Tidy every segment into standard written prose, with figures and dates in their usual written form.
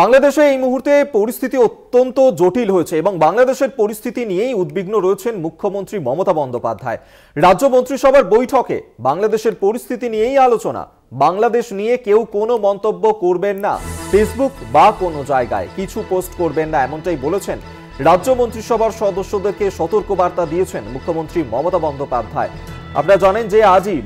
বাংলাদেশে এই মুহূর্তে পরিস্থিতি অত্যন্ত জটিল হয়েছে এবং বাংলাদেশের পরিস্থিতি নিয়েই উদ্বিগ্ন রয়েছেন মুখ্যমন্ত্রী মমতা বন্দ্যোপাধ্যায়। রাজ্য মন্ত্রিসভার বৈঠকে বাংলাদেশের পরিস্থিতি নিয়েই আলোচনা। বাংলাদেশ নিয়ে কেউ কোনো মন্তব্য করবেন না, ফেসবুক বা কোনো জায়গায় কিছু পোস্ট করবেন না, এমনটাই বলেছেন। রাজ্য মন্ত্রিসভার সদস্যদেরকে সতর্কবার্তা দিয়েছেন মুখ্যমন্ত্রী মমতা বন্দ্যোপাধ্যায়। আপনারা জানেন যে আজই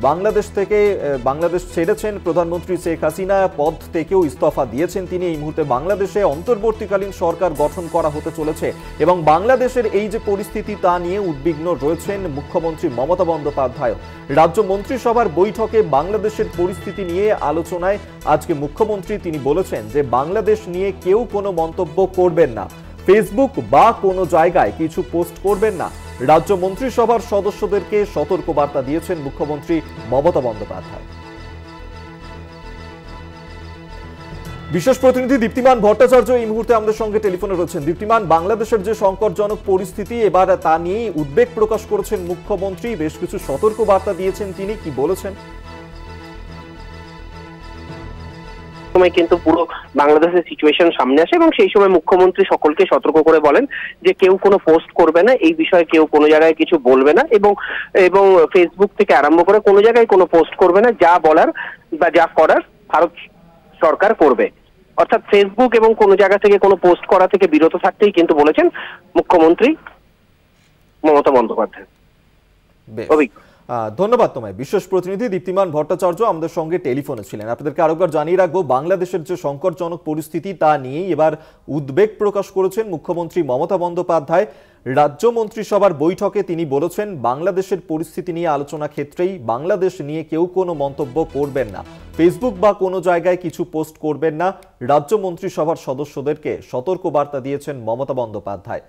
বাংলাদেশ ছেড়েছেন প্রধানমন্ত্রী শেখ হাসিনা, পদ থেকেও ইস্তফা দিয়েছেন তিনি। এই মুহূর্তে বাংলাদেশে অন্তর্বর্তীকালীন সরকার গঠন করা হতে চলেছে এবং বাংলাদেশের এই যে পরিস্থিতি তা নিয়ে উদ্বিগ্ন রয়েছেন মুখ্যমন্ত্রী মমতা বন্দ্যোপাধ্যায়। রাজ্য মন্ত্রিসভার বৈঠকে বাংলাদেশের পরিস্থিতি নিয়ে আলোচনায় আজকে মুখ্যমন্ত্রী তিনি বলেছেন যে বাংলাদেশ নিয়ে কেউ কোনো মন্তব্য করবেন না, ফেসবুক বা কোনো জায়গায় কিছু পোস্ট করবেন না। রাজ্য মন্ত্রিসভার সদস্যদেরকে সতর্কবার্তা দিয়েছেন মুখ্যমন্ত্রী মমতা বন্দ্যোপাধ্যায়। বিশেষ প্রতিনিধি দীপ্তিমান ভট্টাচার্য এই মুহূর্তে আমাদের সঙ্গে টেলিফোনে রয়েছেন। দীপ্তিমান, বাংলাদেশের যে সংকটজনক পরিস্থিতি এবার তা নিয়েই উদ্বেগ প্রকাশ করেছেন মুখ্যমন্ত্রী, বেশ কিছু সতর্কবার্তা দিয়েছেন তিনি, কি বলেছেন? কিন্তু পুরো বাংলাদেশের সিচুয়েশন সামনে আসে এবং সেই সময় মুখ্যমন্ত্রী সকলকে সতর্ক করে বলেন যে কেউ কোনো পোস্ট করবে না, এই বিষয়ে কেউ কোনো জায়গায় কিছু বলবে না এবং ফেসবুক থেকে আরম্ভ করে কোনো জায়গায় কোনো পোস্ট করবে না। যা বলার বা যা করার ভারত সরকার করবে। অর্থাৎ ফেসবুক এবং কোনো জায়গা থেকে কোনো পোস্ট করা থেকে বিরত থাকতেই কিন্তু বলেছেন মুখ্যমন্ত্রী মমতা বন্দ্যোপাধ্যায়। ধন্যবাদ তোমায়। বিশেষ প্রতিনিধি দীপ্তিমান ভট্টাচার্য আমাদের সঙ্গে টেলিফোনে ছিলেন। আপনাদেরকে আরেকবার জানিয়ে রাখবো, বাংলাদেশের যে সংকটজনক পরিস্থিতি তা নিয়েই এবার উদ্বেগ প্রকাশ করেছেন মুখ্যমন্ত্রী মমতা বন্দ্যোপাধ্যায়। রাজ্য মন্ত্রিসভার বৈঠকে তিনি বলেছেন বাংলাদেশের পরিস্থিতি নিয়ে আলোচনা ক্ষেত্রেই বাংলাদেশ নিয়ে কেউ কোনো মন্তব্য করবেন না, ফেসবুক বা কোনো জায়গায় কিছু পোস্ট করবেন না। রাজ্য মন্ত্রিসভার সদস্যদেরকে সতর্কবার্তা দিয়েছেন মমতা বন্দ্যোপাধ্যায়।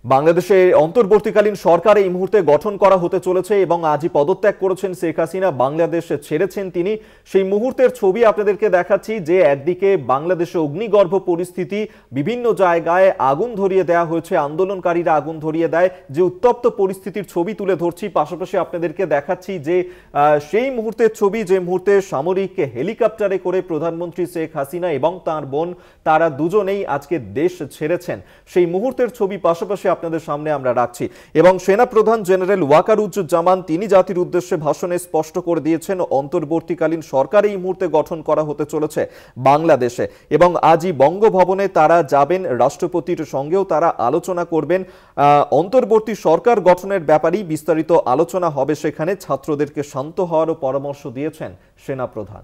বাংলাদেশে অন্তর্বর্তীকালীন সরকার এই মুহূর্তে গঠন করা হতে চলেছে এবং আজই পদত্যাগ করেছেন শেখ হাসিনা, বাংলাদেশ ছেড়েছেন তিনি। সেই মুহূর্তের ছবি আপনাদেরকে দেখাচ্ছি যে একদিকে বাংলাদেশে অগ্নিগর্ভ পরিস্থিতি, বিভিন্ন জায়গায় আগুন ধরিয়ে দেওয়া হয়েছে, আন্দোলনকারীরা আগুন ধরিয়ে দেয়, যে উত্তপ্ত পরিস্থিতির ছবি তুলে ধরছি। পাশাপাশি আপনাদেরকে দেখাচ্ছি যে সেই মুহূর্তের ছবি যে মুহূর্তে সামরিক হেলিকপ্টারে করে প্রধানমন্ত্রী শেখ হাসিনা এবং তার বোন তারা দুজনেই আজকে দেশ ছেড়েছেন। সেই মুহূর্তের ছবি পাশাপাশি আপনাদের সামনে আমরা রাখছি এবং সেনা প্রধান জেনারেল ওয়াকারুজ্জামান তিনি জাতির উদ্দেশ্যে ভাষণে স্পষ্ট করে দিয়েছেন অন্তর্বর্তীকালীন সরকার এই মুহূর্তে গঠন করা হতে চলেছে বাংলাদেশে এবং আজই বঙ্গভবনে তারা যাবেন, রাষ্ট্রপতির সঙ্গেও তারা আলোচনা করবেন। অন্তর্বর্তী সরকার গঠনের ব্যাপারেই বিস্তারিত আলোচনা হবে সেখানে। ছাত্রদেরকে শান্ত হওয়ারও পরামর্শ দিয়েছেন সেনা প্রধান।